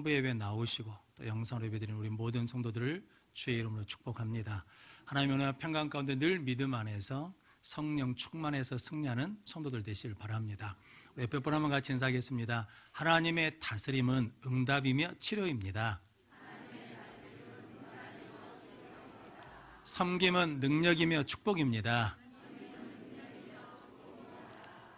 선부 예배 나오시고 또 영상으로 예배드리는 우리 모든 성도들을 주의 이름으로 축복합니다. 하나님의 은혜와 평강 가운데 늘 믿음 안에서 성령 충만해서 승리하는 성도들 되시길 바랍니다. 우리 옆에 분 한번 같이 인사하겠습니다. 하나님의 다스림은 응답이며 치료입니다. 섬김은 능력이며 축복입니다.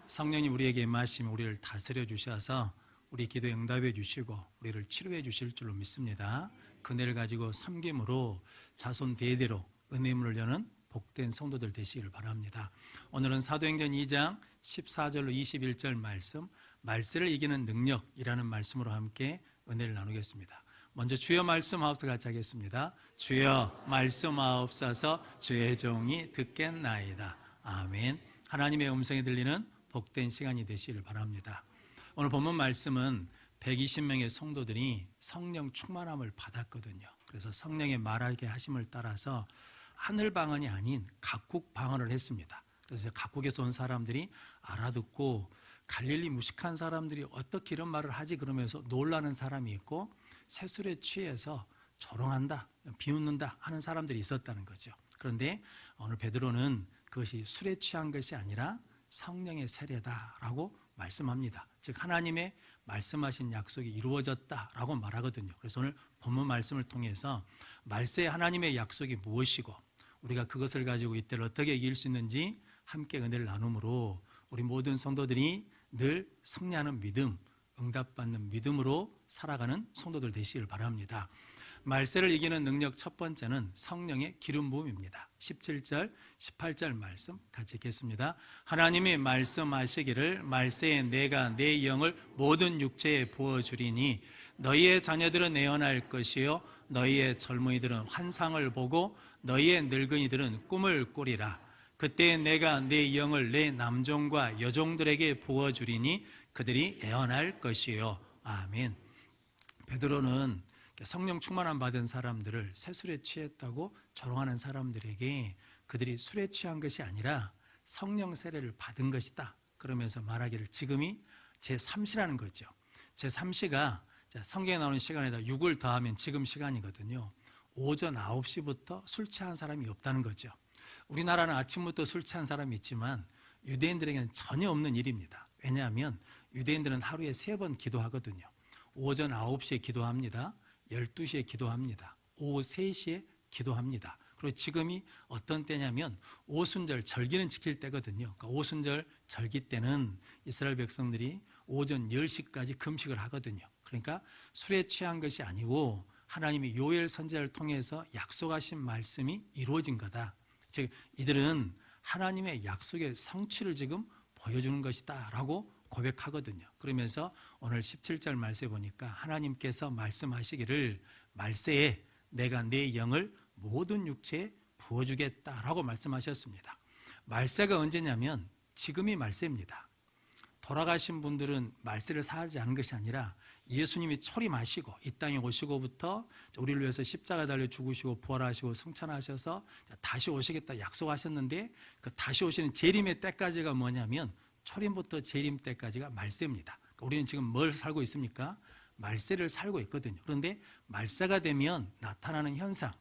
성령님 우리에게 임하시면 우리를 다스려 주셔서 우리 기도에 응답해 주시고 우리를 치료해 주실 줄로 믿습니다. 그네를 가지고 섬김으로 자손 대대로 은혜문을 여는 복된 성도들 되시기를 바랍니다. 오늘은 사도행전 2장 14절로 21절 말씀, 말세를 이기는 능력이라는 말씀으로 함께 은혜를 나누겠습니다. 먼저 주여 말씀하옵소서 같이 하겠습니다. 주여 말씀하옵소서 주의 종이 듣겠나이다. 아멘. 하나님의 음성이 들리는 복된 시간이 되시기를 바랍니다. 오늘 본문 말씀은 120명의 성도들이 성령 충만함을 받았거든요. 그래서 성령의 말하게 하심을 따라서 하늘 방언이 아닌 각국 방언을 했습니다. 그래서 각국에서 온 사람들이 알아듣고 갈릴리 무식한 사람들이 어떻게 이런 말을 하지 그러면서 놀라는 사람이 있고 세술에 취해서 조롱한다, 비웃는다 하는 사람들이 있었다는 거죠. 그런데 오늘 베드로는 그것이 술에 취한 것이 아니라 성령의 세례다라고 말씀합니다. 즉 하나님의 말씀하신 약속이 이루어졌다라고 말하거든요. 그래서 오늘 본문 말씀을 통해서 말세 하나님의 약속이 무엇이고 우리가 그것을 가지고 이때를 어떻게 이길 수 있는지 함께 은혜를 나눔으로 우리 모든 성도들이 늘 승리하는 믿음, 응답받는 믿음으로 살아가는 성도들 되시길 바랍니다. 말세를 이기는 능력 첫 번째는 성령의 기름 부음입니다. 17절, 18절 말씀 같이 읽겠습니다. 하나님이 말씀하시기를 말세에 내가 내 영을 모든 육체에 부어주리니 너희의 자녀들은 애언할 것이요 너희의 젊은이들은 환상을 보고 너희의 늙은이들은 꿈을 꾸리라. 그때 내가 내 영을 내 남종과 여종들에게 부어주리니 그들이 애언할 것이요. 아멘. 베드로는 성령 충만함 받은 사람들을 새술에 취했다고 조롱하는 사람들에게 그들이 술에 취한 것이 아니라 성령 세례를 받은 것이다 그러면서 말하기를 지금이 제3시라는 거죠. 제3시가 성경에 나오는 시간에다 6을 더하면 지금 시간이거든요. 오전 9시부터 술 취한 사람이 없다는 거죠. 우리나라는 아침부터 술 취한 사람이 있지만 유대인들에게는 전혀 없는 일입니다. 왜냐하면 유대인들은 하루에 3번 기도하거든요. 오전 9시에 기도합니다. 12시에 기도합니다. 오후 3시에 기도합니다. 그리고 지금이 어떤 때냐면 오순절 절기는 지킬 때거든요. 그러니까 오순절 절기 때는 이스라엘 백성들이 오전 10시까지 금식을 하거든요. 그러니까 술에 취한 것이 아니고 하나님이 요엘 선지자를 통해서 약속하신 말씀이 이루어진 거다. 즉 이들은 하나님의 약속의 성취를 지금 보여주는 것이다 라고 고백하거든요. 그러면서 오늘 17절 말씀에 보니까 하나님께서 말씀하시기를 말세에 내가 내 영을 모든 육체에 부어주겠다라고 말씀하셨습니다. 말세가 언제냐면 지금이 말세입니다. 돌아가신 분들은 말세를 사하지 않은 것이 아니라 예수님이 초림하시고 이 땅에 오시고부터 우리를 위해서 십자가 달려 죽으시고 부활하시고 승천하셔서 다시 오시겠다 약속하셨는데 그 다시 오시는 재림의 때까지가 뭐냐면 초림부터 재림 때까지가 말세입니다. 그러니까 우리는 지금 뭘 살고 있습니까? 말세를 살고 있거든요. 그런데 말세가 되면 나타나는 현상,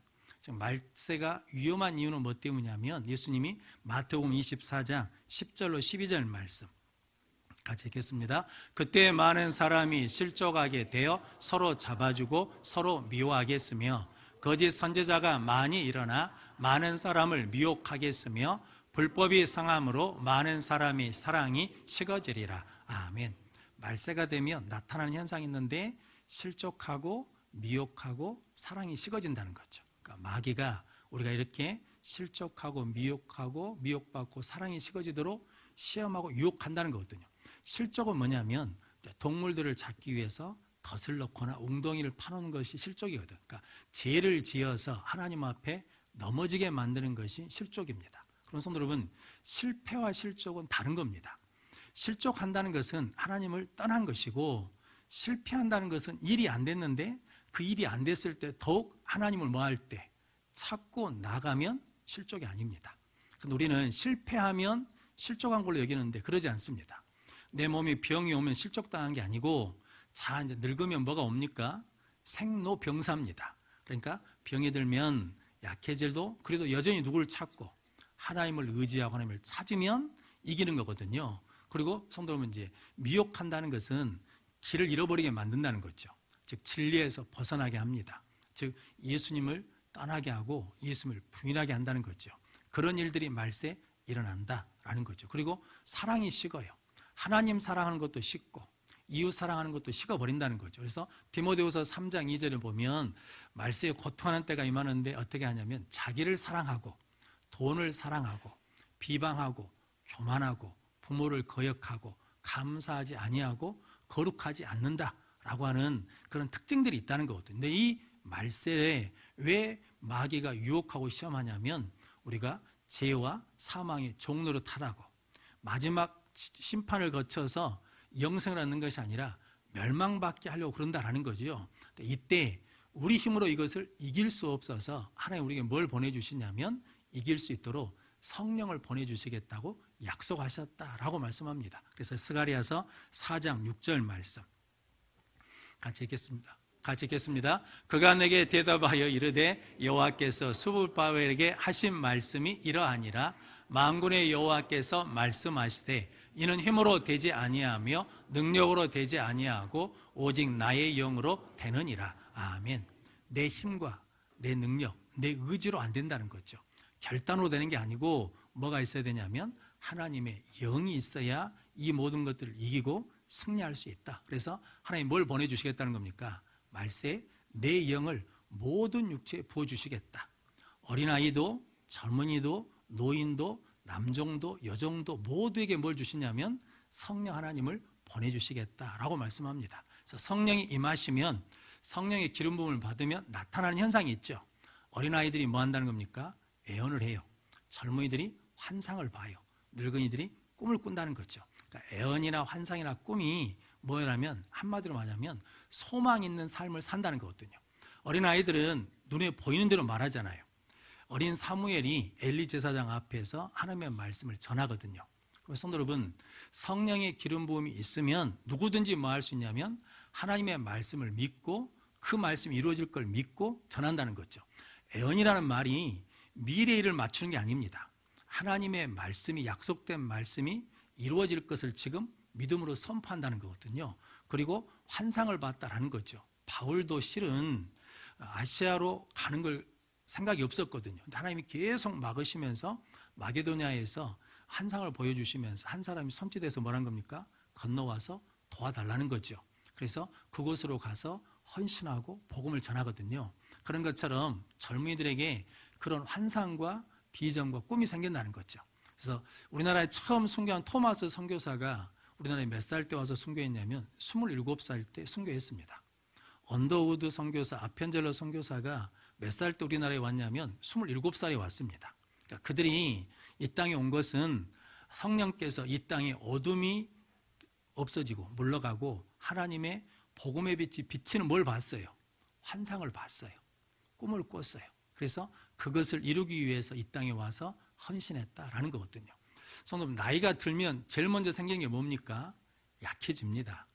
즉 말세가 위험한 이유는 뭐 때문이냐면 예수님이 마태복음 24장 10절로 12절 말씀 같이 읽겠습니다. 그때 많은 사람이 실족하게 되어 서로 잡아주고 서로 미워하겠으며 거짓 선지자가 많이 일어나 많은 사람을 미혹하겠으며 불법이 상함으로 많은 사람이 사랑이 식어지리라. 아멘. 말세가 되면 나타나는 현상이 있는데 실족하고 미혹하고 사랑이 식어진다는 거죠. 그러니까 마귀가 우리가 이렇게 실족하고 미혹하고 미혹받고 사랑이 식어지도록 시험하고 유혹한다는 거거든요. 실족은 뭐냐면 동물들을 잡기 위해서 덫을 넣거나 웅덩이를 파놓는 것이 실족이거든. 그러니까 죄를 지어서 하나님 앞에 넘어지게 만드는 것이 실족입니다. 그런 성도 여러분, 실패와 실족은 다른 겁니다. 실족한다는 것은 하나님을 떠난 것이고 실패한다는 것은 일이 안 됐는데 그 일이 안 됐을 때 더욱 하나님을 뭐 할 때 찾고 나가면 실족이 아닙니다. 근데 우리는 실패하면 실족한 걸로 여기는데 그러지 않습니다. 내 몸에 병이 오면 실족당한 게 아니고 자 이제 늙으면 뭐가 옵니까? 생로병사입니다. 그러니까 병이 들면 약해질도 그래도 여전히 누구를 찾고 하나님을 의지하고 하나님을 찾으면 이기는 거거든요. 그리고 성도 여러분, 이제 미혹한다는 것은 길을 잃어버리게 만든다는 거죠. 즉 진리에서 벗어나게 합니다. 즉 예수님을 떠나게 하고 예수님을 부인하게 한다는 거죠. 그런 일들이 말세에 일어난다라는 거죠. 그리고 사랑이 식어요. 하나님 사랑하는 것도 식고 이웃 사랑하는 것도 식어버린다는 거죠. 그래서 디모데후서 3장 2절을 보면 말세에 고통하는 때가 임하는데 어떻게 하냐면 자기를 사랑하고 돈을 사랑하고 비방하고 교만하고 부모를 거역하고 감사하지 아니하고 거룩하지 않는다라고 하는 그런 특징들이 있다는 거거든요. 근데 이 말세에 왜 마귀가 유혹하고 시험하냐면 우리가 죄와 사망의 종로로 타라고 마지막 심판을 거쳐서 영생을 얻는 것이 아니라 멸망받게 하려고 그런다라는 거죠. 이때 우리 힘으로 이것을 이길 수 없어서 하나님 우리에게 뭘 보내주시냐면 이길 수 있도록 성령을 보내주시겠다고 약속하셨다라고 말씀합니다. 그래서 스가랴서 4장 6절 말씀 같이 읽겠습니다. 그가 내게 대답하여 이르되 여호와께서 스룹바벨에게 하신 말씀이 이러하니라. 만군의 여호와께서 말씀하시되 이는 힘으로 되지 아니하며 능력으로 되지 아니하고 오직 나의 영으로 되느니라. 아멘. 내 힘과 내 능력, 내 의지로 안 된다는 거죠. 결단으로 되는 게 아니고 뭐가 있어야 되냐면 하나님의 영이 있어야 이 모든 것들을 이기고 승리할 수 있다. 그래서 하나님 뭘 보내주시겠다는 겁니까? 말세에 내 영을 모든 육체에 부어주시겠다. 어린아이도 젊은이도 노인도 남종도 여종도 모두에게 뭘 주시냐면 성령 하나님을 보내주시겠다라고 말씀합니다. 그래서 성령이 임하시면 성령의 기름 부음을 받으면 나타나는 현상이 있죠. 어린아이들이 뭐 한다는 겁니까? 애언을 해요. 젊은이들이 환상을 봐요. 늙은이들이 꿈을 꾼다는 거죠. 그러니까 애언이나 환상이나 꿈이 뭐냐면 한마디로 말하면 소망 있는 삶을 산다는 거거든요. 어린아이들은 눈에 보이는 대로 말하잖아요. 어린 사무엘이 엘리 제사장 앞에서 하나님의 말씀을 전하거든요. 그래서 성도 여러분, 성령의 기름 부음이 있으면 누구든지 뭐 할 수 있냐면 하나님의 말씀을 믿고 그 말씀이 이루어질 걸 믿고 전한다는 거죠. 애언이라는 말이 미래의 일을 맞추는 게 아닙니다. 하나님의 말씀이 약속된 말씀이 이루어질 것을 지금 믿음으로 선포한다는 거거든요. 그리고 환상을 봤다라는 거죠. 바울도 실은 아시아로 가는 걸 생각이 없었거든요. 하나님이 계속 막으시면서 마게도냐에서 환상을 보여주시면서 한 사람이 손짓해서 뭐란 겁니까? 건너와서 도와달라는 거죠. 그래서 그곳으로 가서 헌신하고 복음을 전하거든요. 그런 것처럼 젊은이들에게 그런 환상과 비전과 꿈이 생긴다는 거죠. 그래서 우리나라에 처음 순교한 토마스 선교사가 우리나라에 몇 살 때 와서 순교했냐면 27살 때 순교했습니다. 언더우드 선교사, 아펜젤러 선교사가 몇 살 때 우리나라에 왔냐면 27살에 왔습니다. 그러니까 그들이 이 땅에 온 것은 성령께서 이 땅에 어둠이 없어지고 물러가고 하나님의 복음의 빛이 비치는 뭘 봤어요? 환상을 봤어요. 꿈을 꿨어요. 그래서 그것을 이루기 위해서 이 땅에 와서 헌신했다라는 거거든요. 성도님, 나이가 들면 제일 먼저 생기는 게 뭡니까? 약해집니다.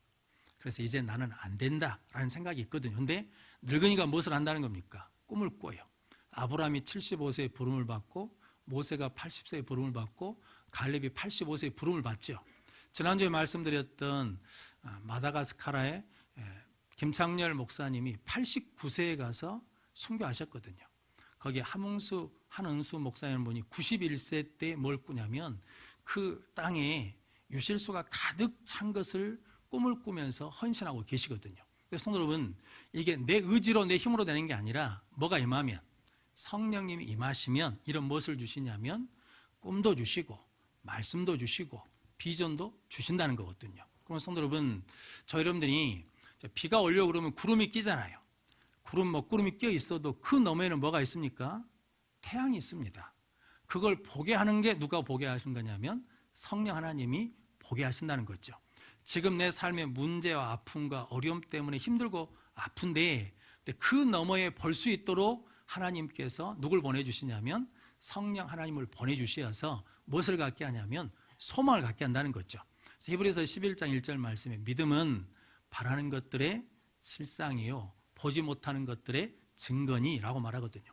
그래서 이제 나는 안 된다라는 생각이 있거든요. 근데 늙은이가 무엇을 한다는 겁니까? 꿈을 꿔요. 아브라함이 75세의 부름을 받고 모세가 80세의 부름을 받고 갈렙이 85세의 부름을 받죠. 지난주에 말씀드렸던 마다가스카라의 김창렬 목사님이 89세에 가서 순교하셨거든요. 거기에 한은수 목사님 분이 91세 때 뭘 꾸냐면 그 땅에 유실수가 가득 찬 것을 꿈을 꾸면서 헌신하고 계시거든요. 그래서 성도 여러분, 이게 내 의지로 내 힘으로 되는 게 아니라 뭐가 임하면 성령님이 임하시면 이런 무엇을 주시냐면 꿈도 주시고 말씀도 주시고 비전도 주신다는 거거든요. 그럼 성도 여러분, 저 여러분들이 비가 오려고 그러면 구름이 끼잖아요. 구름이 끼어 있어도 그 너머에는 뭐가 있습니까? 태양이 있습니다. 그걸 보게 하는 게 누가 보게 하신 거냐면 성령 하나님이 보게 하신다는 거죠. 지금 내 삶의 문제와 아픔과 어려움 때문에 힘들고 아픈데 그 너머에 볼 수 있도록 하나님께서 누굴 보내주시냐면 성령 하나님을 보내주셔서 무엇을 갖게 하냐면 소망을 갖게 한다는 거죠. 히브리서 11장 1절 말씀에 믿음은 바라는 것들의 실상이요 보지 못하는 것들의 증거니라고 말하거든요.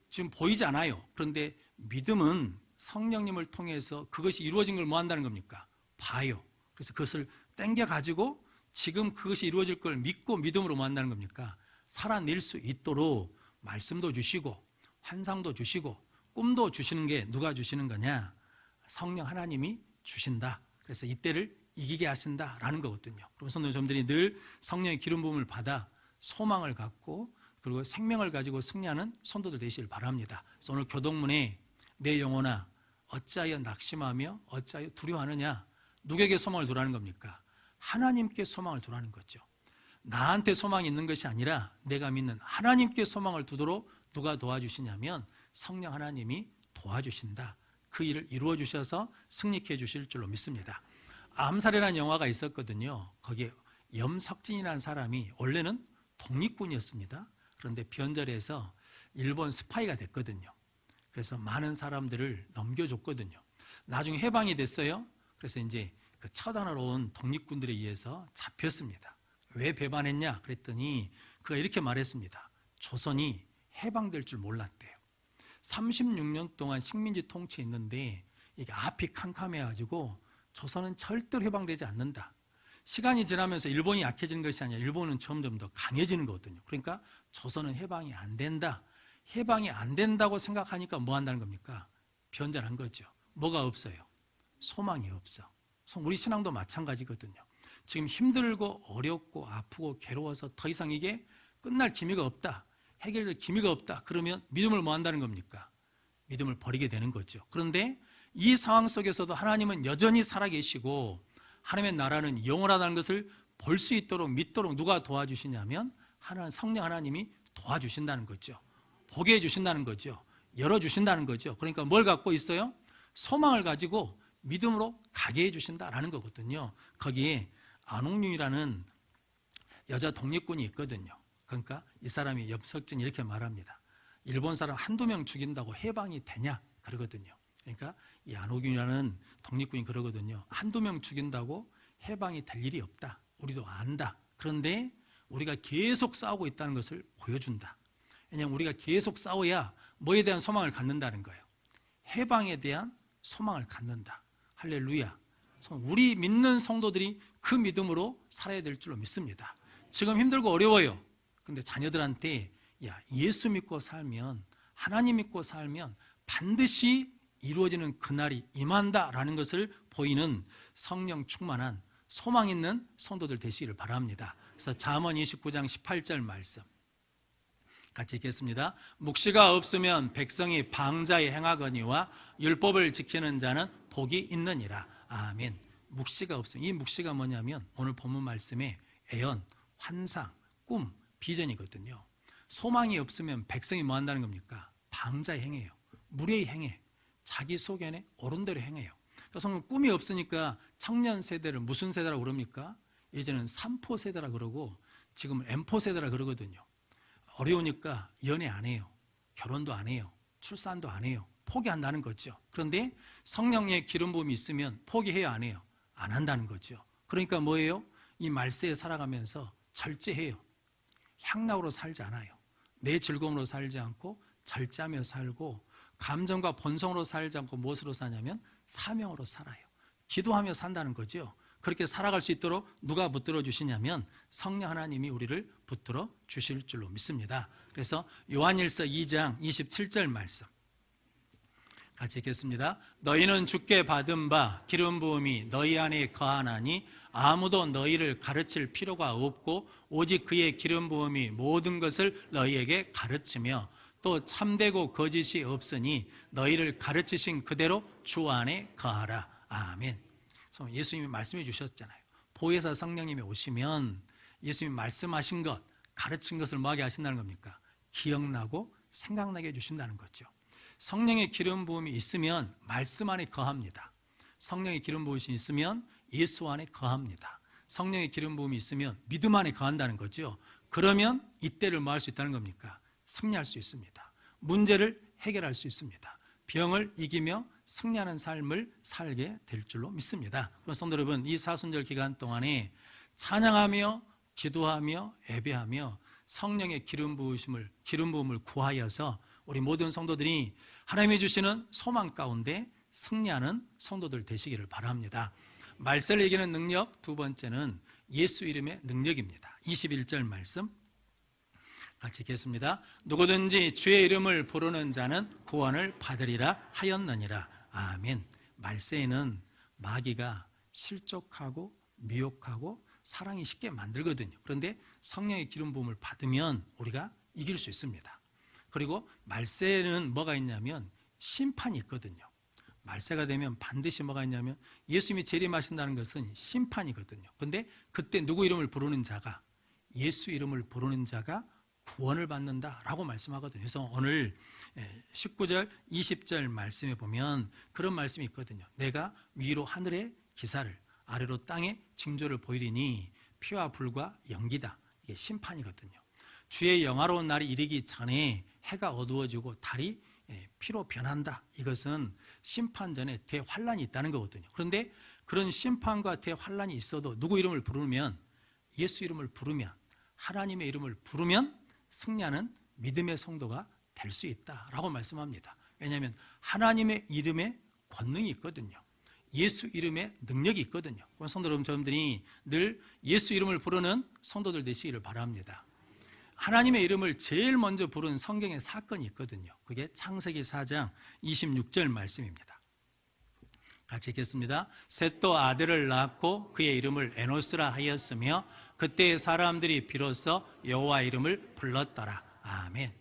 지금 보이지 않아요. 그런데 믿음은 성령님을 통해서 그것이 이루어진 걸 뭐 한다는 겁니까? 봐요. 그래서 그것을 땡겨 가지고 지금 그것이 이루어질 걸 믿고 믿음으로 뭐 한다는 겁니까? 살아낼 수 있도록 말씀도 주시고 환상도 주시고 꿈도 주시는 게 누가 주시는 거냐? 성령 하나님이 주신다. 그래서 이때를 이기게 하신다라는 거거든요. 그럼 성도님들이 늘 성령의 기름 부음을 받아 소망을 갖고 그리고 생명을 가지고 승리하는 성도들 되시길 바랍니다. 그래서 오늘 교동문에 내 영혼아 어찌하여 낙심하며 어찌하여 두려워하느냐? 누구에게 소망을 두라는 겁니까? 하나님께 소망을 두라는 거죠. 나한테 소망이 있는 것이 아니라 내가 믿는 하나님께 소망을 두도록 누가 도와주시냐면 성령 하나님이 도와주신다. 그 일을 이루어 주셔서 승리케 해주실 줄로 믿습니다. 암살이라는 영화가 있었거든요. 거기에 염석진이라는 사람이 원래는 독립군이었습니다. 그런데 변절해서 일본 스파이가 됐거든요. 그래서 많은 사람들을 넘겨줬거든요. 나중에 해방이 됐어요. 그래서 이제 그 처단하러 온 독립군들에 의해서 잡혔습니다. 왜 배반했냐 그랬더니 그가 이렇게 말했습니다. 조선이 해방될 줄 몰랐대요. 36년 동안 식민지 통치했는데 이게 앞이 캄캄해가지고 조선은 절대로 해방되지 않는다. 시간이 지나면서 일본이 약해지는 것이 아니라 일본은 점점 더 강해지는 거거든요. 그러니까 조선은 해방이 안 된다. 해방이 안 된다고 생각하니까 뭐 한다는 겁니까? 변절한 거죠. 뭐가 없어요? 소망이 없어. 우리 신앙도 마찬가지거든요. 지금 힘들고 어렵고 아프고 괴로워서 더 이상 이게 끝날 기미가 없다. 해결될 기미가 없다. 그러면 믿음을 뭐 한다는 겁니까? 믿음을 버리게 되는 거죠. 그런데 이 상황 속에서도 하나님은 여전히 살아계시고 하나님의 나라는 영원하다는 것을 볼 수 있도록 믿도록 누가 도와주시냐면 하나님, 성령 하나님이 도와주신다는 거죠. 보게 해주신다는 거죠. 열어주신다는 거죠. 그러니까 뭘 갖고 있어요? 소망을 가지고 믿음으로 가게 해주신다라는 거거든요. 거기에 안옥윤이라는 여자 독립군이 있거든요. 그러니까 이 사람이 염석진이 이렇게 말합니다. 일본 사람 한두 명 죽인다고 해방이 되냐? 그러거든요. 그러니까 이 안옥윤이라는 독립군이 그러거든요. 한두 명 죽인다고 해방이 될 일이 없다. 우리도 안다. 그런데 우리가 계속 싸우고 있다는 것을 보여준다. 왜냐하면 우리가 계속 싸워야 뭐에 대한 소망을 갖는다는 거예요. 해방에 대한 소망을 갖는다. 할렐루야. 우리 믿는 성도들이 그 믿음으로 살아야 될 줄로 믿습니다. 지금 힘들고 어려워요. 근데 자녀들한테 예수 믿고 살면 하나님 믿고 살면 반드시 이루어지는 그날이 임한다라는 것을 보이는 성령 충만한 소망 있는 성도들 되시기를 바랍니다. 그래서 잠언 29장 18절 말씀 같이 읽겠습니다. 묵시가 없으면 백성이 방자에 행하거니와 율법을 지키는 자는 복이 있느니라. 아멘. 묵시가 없으면, 이 묵시가 뭐냐면 오늘 본문 말씀에 애언, 환상, 꿈, 비전이거든요. 소망이 없으면 백성이 뭐 한다는 겁니까? 방자에 행해요. 무례히 행해. 자기 소견에 옳은 대로 행해요. 그래서 꿈이 없으니까 청년 세대를 무슨 세대라고 그럽니까? 예전에는 3포 세대라 그러고 지금은 M포 세대라 그러거든요. 어려우니까 연애 안 해요. 결혼도 안 해요. 출산도 안 해요. 포기한다는 거죠. 그런데 성령의 기름 부음이 있으면 포기해요, 안 해요? 안 한다는 거죠. 그러니까 뭐예요? 이 말세에 살아가면서 절제해요. 향락으로 살지 않아요. 내 즐거움으로 살지 않고 절제하며 살고 감정과 본성으로 살지 않고 무엇으로 사냐면 사명으로 살아요. 기도하며 산다는 거죠. 그렇게 살아갈 수 있도록 누가 붙들어 주시냐면 성령 하나님이 우리를 붙들어 주실 줄로 믿습니다. 그래서 요한일서 2장 27절 말씀 같이 읽겠습니다. 너희는 주께 받은 바 기름 부음이 너희 안에 거하나니 아무도 너희를 가르칠 필요가 없고 오직 그의 기름 부음이 모든 것을 너희에게 가르치며 또 참되고 거짓이 없으니 너희를 가르치신 그대로 주 안에 거하라. 아멘. 예수님이 말씀해 주셨잖아요. 보혜사 성령님이 오시면 예수님이 말씀하신 것, 가르친 것을 뭐하게 하신다는 겁니까? 기억나고 생각나게 해주신다는 거죠. 성령의 기름 부음이 있으면 말씀 안에 거합니다. 성령의 기름 부음이 있으면 예수 안에 거합니다. 성령의 기름 부음이 있으면 믿음 안에 거한다는 거죠. 그러면 이때를 뭐 할 수 있다는 겁니까? 승리할 수 있습니다. 문제를 해결할 수 있습니다. 병을 이기며 승리하는 삶을 살게 될 줄로 믿습니다. 그럼 성도 여러분, 이 사순절 기간 동안에 찬양하며 기도하며 예배하며 성령의 기름 부음을 구하여서 우리 모든 성도들이 하나님이 주시는 소망 가운데 승리하는 성도들 되시기를 바랍니다. 말세를 이기는 능력, 두 번째는 예수 이름의 능력입니다. 21절 말씀 같이 읽겠습니다. 누구든지 주의 이름을 부르는 자는 구원을 받으리라 하였느니라. 아멘. 말세에는 마귀가 실족하고 미혹하고 사랑이 쉽게 만들거든요. 그런데 성령의 기름 부음을 받으면 우리가 이길 수 있습니다. 그리고 말세에는 뭐가 있냐면 심판이 있거든요. 말세가 되면 반드시 뭐가 있냐면 예수님이 재림하신다는 것은 심판이거든요. 그런데 그때 누구 이름을 부르는 자가, 예수 이름을 부르는 자가 구원을 받는다라고 말씀하거든요. 그래서 오늘 19절 20절 말씀에 보면 그런 말씀이 있거든요. 내가 위로 하늘의 기사를 아래로 땅의 징조를 보이리니 피와 불과 연기다. 이게 심판이거든요. 주의 영화로운 날이 이르기 전에 해가 어두워지고 달이 피로 변한다. 이것은 심판 전에 대환란이 있다는 거거든요. 그런데 그런 심판과 대환란이 있어도 누구 이름을 부르면, 예수 이름을 부르면, 하나님의 이름을 부르면 승리하는 믿음의 성도가 될 수 있다라고 말씀합니다. 왜냐하면 하나님의 이름에 권능이 있거든요. 예수 이름에 능력이 있거든요. 성도 여러분들이 늘 예수 이름을 부르는 성도들 되시기를 바랍니다. 하나님의 이름을 제일 먼저 부른 성경의 사건이 있거든요. 그게 창세기 4장 26절 말씀입니다. 같이 읽겠습니다. 셋도 아들을 낳고 그의 이름을 에노스라 하였으며 그때의 사람들이 비로소 여호와 이름을 불렀더라. 아멘.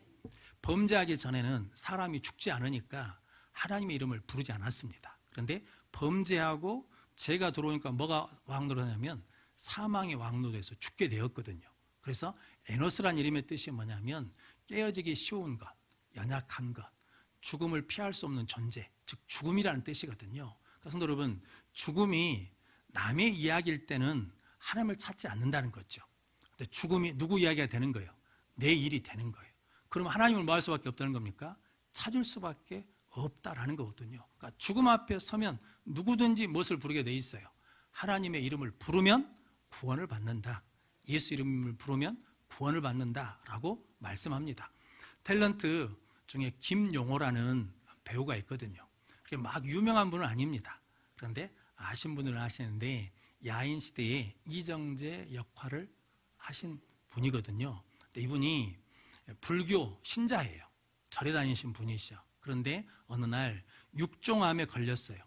범죄하기 전에는 사람이 죽지 않으니까 하나님의 이름을 부르지 않았습니다. 그런데 범죄하고 죄가 들어오니까 뭐가 왕노릇하냐면 사망의 왕노릇에서 죽게 되었거든요. 그래서 에노스란 이름의 뜻이 뭐냐면 깨어지기 쉬운 것, 연약한 것, 죽음을 피할 수 없는 존재, 즉 죽음이라는 뜻이거든요. 그래서 여러분, 죽음이 남의 이야기일 때는 하나님을 찾지 않는다는 거죠. 근데 죽음이 누구 이야기가 되는 거예요? 내 일이 되는 거예요. 그러면 하나님을 뭐 할 수밖에 없다는 겁니까? 찾을 수밖에 없다라는 거거든요. 그러니까 죽음 앞에 서면 누구든지 무엇을 부르게 돼 있어요. 하나님의 이름을 부르면 구원을 받는다. 예수 이름을 부르면 구원을 받는다라고 말씀합니다. 탤런트 중에 김용호라는 배우가 있거든요. 막 유명한 분은 아닙니다. 그런데 아신 분들은 아시는데 야인 시대에 이정재 역할을 하신 분이거든요. 이분이 불교 신자예요. 절에 다니신 분이시죠. 그런데 어느 날 육종암에 걸렸어요.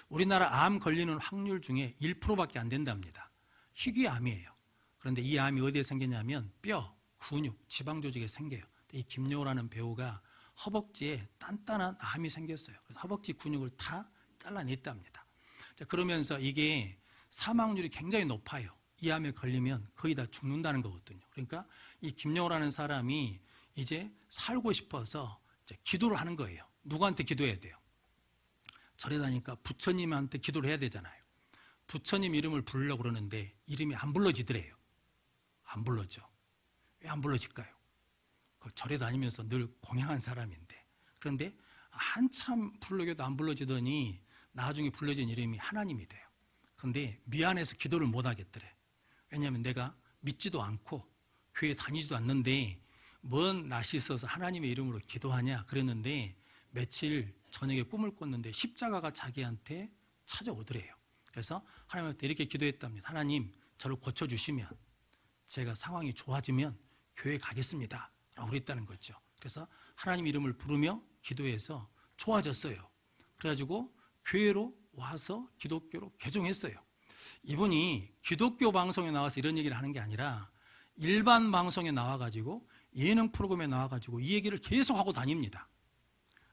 우리나라 암 걸리는 확률 중에 1%밖에 안 된답니다. 희귀암이에요. 그런데 이 암이 어디에 생기냐면 뼈, 근육, 지방 조직에 생겨요. 이 김용호라는 배우가 허벅지에 단단한 암이 생겼어요. 그래서 허벅지 근육을 다 잘라냈답니다. 그러면서 이게 사망률이 굉장히 높아요. 이 암에 걸리면 거의 다 죽는다는 거거든요. 그러니까 이 김용호라는 사람이 이제 살고 싶어서 이제 기도를 하는 거예요. 누구한테 기도해야 돼요? 절에 다니까 부처님한테 기도를 해야 되잖아요. 부처님 이름을 부르려고 그러는데 이름이 안 불러지더래요. 안 불러져. 왜 안 불러질까요? 그 절에 다니면서 늘 공양한 사람인데. 그런데 한참 부르려도 안 불러지더니 나중에 불러진 이름이 하나님이 돼요. 그런데 미안해서 기도를 못 하겠더래. 왜냐하면 내가 믿지도 않고 교회 다니지도 않는데 뭔 낯이 있어서 하나님의 이름으로 기도하냐 그랬는데 며칠 저녁에 꿈을 꿨는데 십자가가 자기한테 찾아오더래요. 그래서 하나님한테 이렇게 기도했답니다. 하나님, 저를 고쳐주시면 제가 상황이 좋아지면 교회 가겠습니다 라고 그랬다는 거죠. 그래서 하나님 이름을 부르며 기도해서 좋아졌어요. 그래가지고 교회로 와서 기독교로 개종했어요. 이분이 기독교 방송에 나와서 이런 얘기를 하는 게 아니라 일반 방송에 나와가지고 예능 프로그램에 나와가지고 이 얘기를 계속 하고 다닙니다.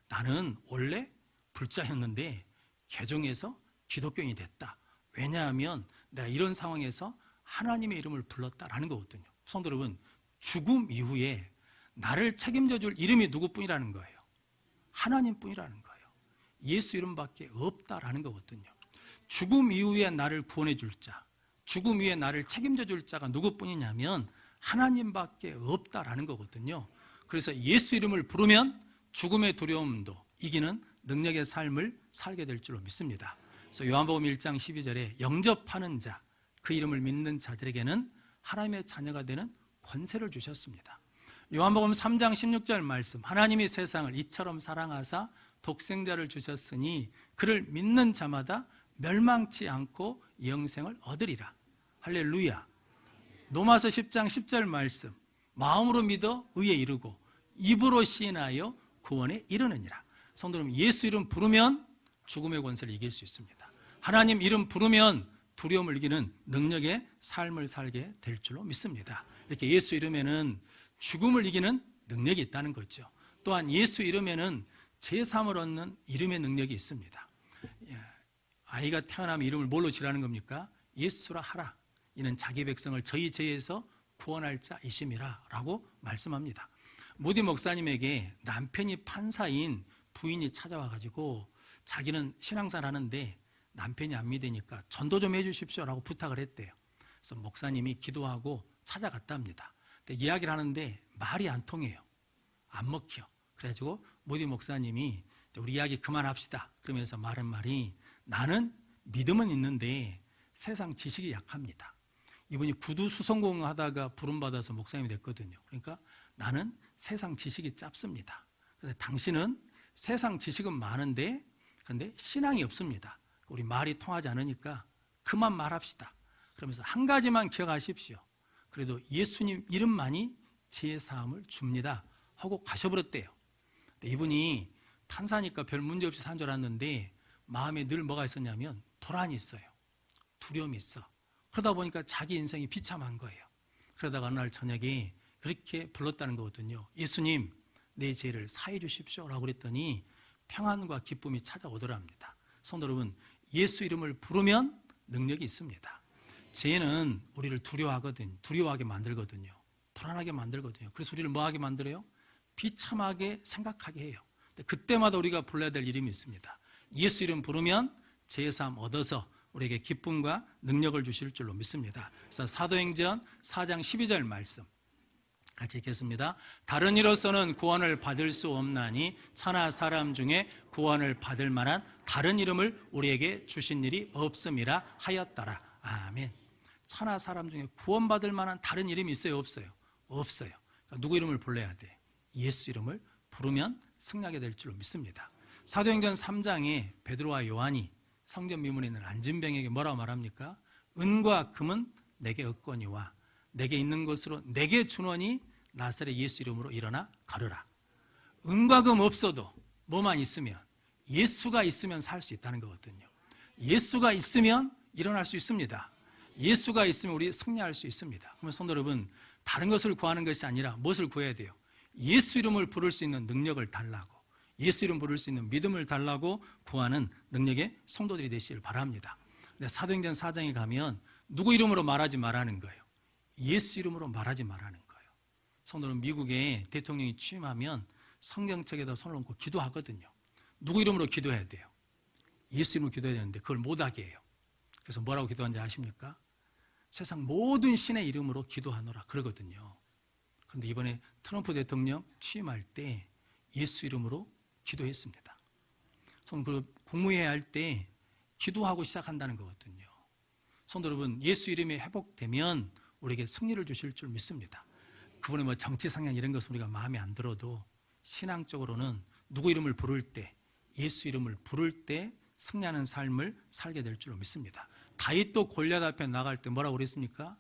나는 원래 불자였는데 개종해서 기독교인이 됐다. 왜냐하면 내가 이런 상황에서 하나님의 이름을 불렀다라는 거거든요. 성도 여러분, 죽음 이후에 나를 책임져 줄 이름이 누구뿐이라는 거예요? 하나님뿐이라는 거예요. 예수 이름밖에 없다라는 거거든요. 죽음 이후에 나를 구원해 줄 자, 죽음 이후에 나를 책임져 줄 자가 누구뿐이냐면 하나님밖에 없다라는 거거든요. 그래서 예수 이름을 부르면 죽음의 두려움도 이기는 능력의 삶을 살게 될 줄로 믿습니다. 그래서 요한복음 1장 12절에 영접하는 자, 그 이름을 믿는 자들에게는 하나님의 자녀가 되는 권세를 주셨습니다. 요한복음 3장 16절 말씀, 하나님이 세상을 이처럼 사랑하사 독생자를 주셨으니 그를 믿는 자마다 멸망치 않고 영생을 얻으리라. 할렐루야. 로마서 10장 10절 말씀, 마음으로 믿어 의에 이르고 입으로 시인하여 구원에 이르느니라. 성도 여러분, 예수 이름 부르면 죽음의 권세를 이길 수 있습니다. 하나님 이름 부르면 두려움을 이기는 능력의 삶을 살게 될 줄로 믿습니다. 이렇게 예수 이름에는 죽음을 이기는 능력이 있다는 거죠. 또한 예수 이름에는 제3을 얻는 이름의 능력이 있습니다. 아이가 태어나면 이름을 뭘로 지라는 겁니까? 예수라 하라. 이는 자기 백성을 저희 죄에서 구원할 자이심이라 라고 말씀합니다. 모디 목사님에게 남편이 판사인 부인이 찾아와가지고 자기는 신앙생활 하는데 남편이 안 믿으니까 전도 좀 해주십시오 라고 부탁을 했대요. 그래서 목사님이 기도하고 찾아갔답니다. 근데 이야기를 하는데 말이 안 통해요. 안 먹혀. 그래가지고 모디 목사님이 우리 이야기 그만합시다 그러면서 말한 말이, 나는 믿음은 있는데 세상 지식이 약합니다. 이분이 구두 수성공 하다가 부름받아서 목사님이 됐거든요. 그러니까 나는 세상 지식이 짧습니다. 그런데 당신은 세상 지식은 많은데 근데 신앙이 없습니다. 우리 말이 통하지 않으니까 그만 말합시다. 그러면서 한 가지만 기억하십시오. 그래도 예수님 이름만이 지혜 사함을 줍니다 하고 가셔버렸대요. 이분이 판사니까 별 문제 없이 산 줄 알았는데 마음에 늘 뭐가 있었냐면 불안이 있어요. 두려움이 있어. 그러다 보니까 자기 인생이 비참한 거예요. 그러다가 어느 날 저녁에 그렇게 불렀다는 거거든요. 예수님, 내 죄를 사해 주십시오 라고 그랬더니 평안과 기쁨이 찾아오더랍니다. 성도 여러분, 예수 이름을 부르면 능력이 있습니다. 죄는 우리를 두려워하게 만들거든요. 불안하게 만들거든요. 그래서 우리를 뭐하게 만들어요? 비참하게 생각하게 해요. 그때마다 우리가 불러야 될 이름이 있습니다. 예수 이름 부르면 죄사함 얻어서 우리에게 기쁨과 능력을 주실 줄로 믿습니다. 그래서 사도행전 4장 12절 말씀 같이 읽겠습니다. 다른 이로서는 구원을 받을 수 없나니 천하 사람 중에 구원을 받을 만한 다른 이름을 우리에게 주신 일이 없음이라 하였더라. 아멘. 천하 사람 중에 구원받을 만한 다른 이름이 있어요? 없어요? 없어요. 그러니까 누구 이름을 불러야 돼? 예수 이름을 부르면 승리하게 될 줄로 믿습니다. 사도행전 3장에 베드로와 요한이 성전 미문에 있는 안진병에게 뭐라고 말합니까? 은과 금은 내게 없거니와 내게 있는 것으로 내게 주노니 나사렛 예수 이름으로 일어나 걸으라. 은과 금 없어도 뭐만 있으면, 예수가 있으면 살 수 있다는 거거든요. 예수가 있으면 일어날 수 있습니다. 예수가 있으면 우리 승리할 수 있습니다. 그러면 성도 여러분, 다른 것을 구하는 것이 아니라 무엇을 구해야 돼요? 예수 이름을 부를 수 있는 능력을 달라고, 예수 이름 부를 수 있는 믿음을 달라고 구하는 능력의 성도들이 되시길 바랍니다. 근데 사도행전 4장에 가면 누구 이름으로 말하지 말라는 거예요? 예수 이름으로 말하지 말라는 거예요. 성도는 미국에 대통령이 취임하면 성경책에다 손을 얹고 기도하거든요. 누구 이름으로 기도해야 돼요? 예수 이름으로 기도해야 되는데 그걸 못하게 해요. 그래서 뭐라고 기도하는지 아십니까? 세상 모든 신의 이름으로 기도하노라 그러거든요. 그런데 이번에 트럼프 대통령 취임할 때 예수 이름으로 기도했습니다. 성도 국무회의 할 때 기도하고 시작한다는 거거든요. 성도 여러분, 예수 이름이 회복되면 우리에게 승리를 주실 줄 믿습니다. 그분의 뭐 정치 상향 이런 것은 우리가 마음에 안 들어도 신앙적으로는 누구 이름을 부를 때, 예수 이름을 부를 때 승리하는 삶을 살게 될 줄로 믿습니다. 다윗도 골리앗 앞에 나갈 때 뭐라고 그랬습니까?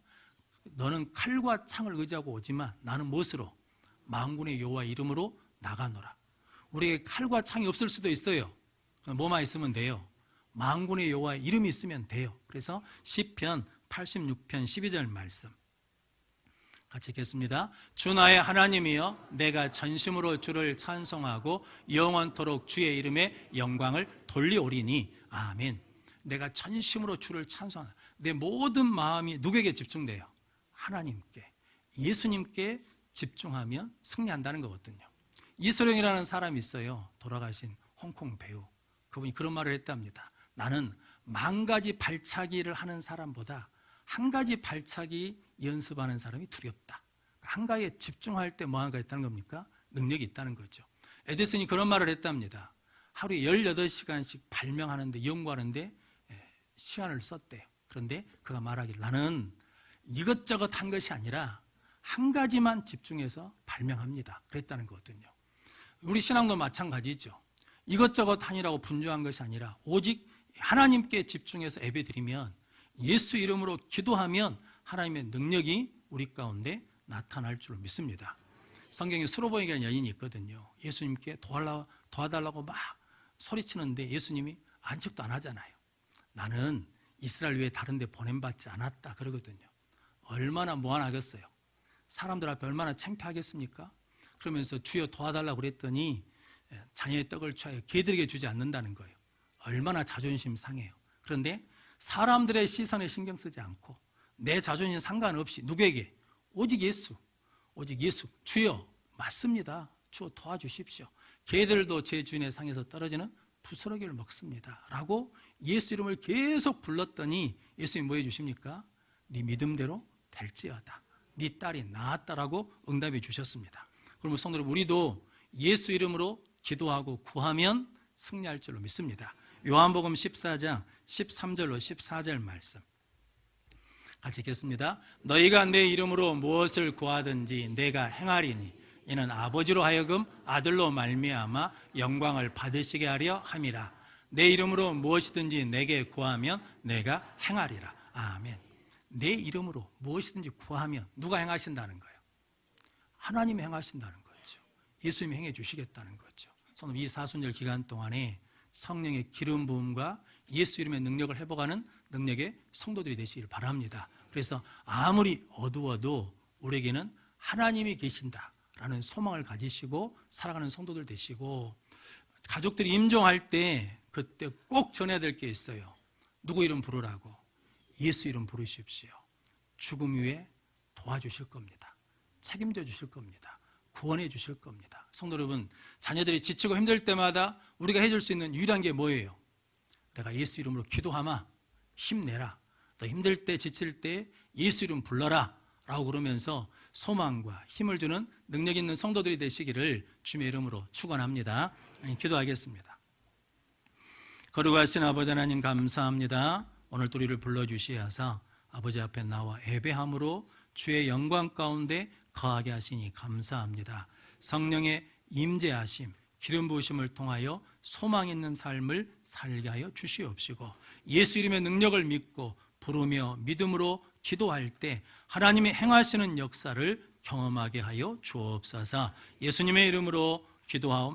너는 칼과 창을 의지하고 오지만 나는 무엇으로? 만군의 여호와 이름으로 나가노라. 우리에게 칼과 창이 없을 수도 있어요. 뭐만 있으면 돼요? 만군의 여호와 이름이 있으면 돼요. 그래서 시편 86편 12절 말씀 같이 읽겠습니다. 주 나의 하나님이여, 내가 전심으로 주를 찬송하고 영원토록 주의 이름에 영광을 돌리오리니. 아멘. 내가 전심으로 주를 찬송하는, 내 모든 마음이 누구에게 집중돼요? 하나님께, 예수님께 집중하면 승리한다는 거거든요. 이소룡이라는 사람이 있어요. 돌아가신 홍콩 배우. 그분이 그런 말을 했답니다. 나는 10,000가지 발차기를 하는 사람보다 한 가지 발차기 연습하는 사람이 두렵다. 한 가지에 집중할 때 뭐 하는 가 있다는 겁니까? 능력이 있다는 거죠. 에디슨이 그런 말을 했답니다. 하루에 18시간씩 발명하는데, 연구하는데 시간을 썼대요. 그런데 그가 말하길, 나는 이것저것 한 것이 아니라 한 가지만 집중해서 발명합니다. 그랬다는 거거든요. 우리 신앙도 마찬가지죠. 이것저것 하니라고 분주한 것이 아니라 오직 하나님께 집중해서 예배드리면, 예수 이름으로 기도하면 하나님의 능력이 우리 가운데 나타날 줄 믿습니다. 성경에 수로보이라는 여인이 있거든요. 예수님께 도와달라고 막 소리치는데 예수님이 안척도 안 하잖아요. 나는 이스라엘 외에 다른 데 보냄받지 않았다 그러거든요. 얼마나 무안하겠어요. 사람들 앞에 얼마나 창피하겠습니까? 그러면서 주여 도와달라고 그랬더니 자녀의 떡을 취하여 개들에게 주지 않는다는 거예요. 얼마나 자존심 상해요. 그런데 사람들의 시선에 신경 쓰지 않고 내 자존심 상관없이 누구에게? 오직 예수, 주여 맞습니다. 주여 도와주십시오. 개들도 제 주인의 상에서 떨어지는 부스러기를 먹습니다 라고 예수 이름을 계속 불렀더니 예수님이 뭐 해주십니까? 네 믿음대로 될지어다, 네 딸이 나았다라고 응답해 주셨습니다. 그러면 성도 여러분, 우리도 예수 이름으로 기도하고 구하면 승리할 줄로 믿습니다. 요한복음 14장 13절로 14절 말씀 같이 읽겠습니다. 너희가 내 이름으로 무엇을 구하든지 내가 행하리니 이는 아버지로 하여금 아들로 말미암아 영광을 받으시게 하려 함이라. 내 이름으로 무엇이든지 내게 구하면 내가 행하리라. 아멘. 내 이름으로 무엇이든지 구하면 누가 행하신다는 거예요? 하나님이 행하신다는 거죠. 예수님이 행해 주시겠다는 거죠. 저는 이 사순절 기간 동안에 성령의 기름 부음과 예수 이름의 능력을 회복하는 능력의 성도들이 되시길 바랍니다. 그래서 아무리 어두워도 우리에게는 하나님이 계신다라는 소망을 가지시고 살아가는 성도들 되시고, 가족들이 임종할 때 그때 꼭 전해야 될 게 있어요. 누구 이름 부르라고? 예수 이름 부르십시오. 죽음 위에 도와주실 겁니다. 책임져 주실 겁니다. 구원해 주실 겁니다. 성도 여러분, 자녀들이 지치고 힘들 때마다 우리가 해줄 수 있는 유일한 게 뭐예요? 내가 예수 이름으로 기도하마, 힘내라. 너 힘들 때 지칠 때 예수 이름 불러라 라고 그러면서 소망과 힘을 주는 능력 있는 성도들이 되시기를 주님의 이름으로 축원합니다. 기도하겠습니다. 거룩하신 아버지 하나님, 감사합니다. 오늘 또 우리를 불러주시어서 아버지 앞에 나와 예배함으로 주의 영광 가운데 거하게 하시니 감사합니다. 성령의 임재하심, 기름 부으심을 통하여 소망 있는 삶을 살게 하여 주시옵시고, 예수 이름의 능력을 믿고 부르며 믿음으로 기도할 때 하나님이 행하시는 역사를 경험하게 하여 주옵소서. 예수님의 이름으로 기도하옵나이다.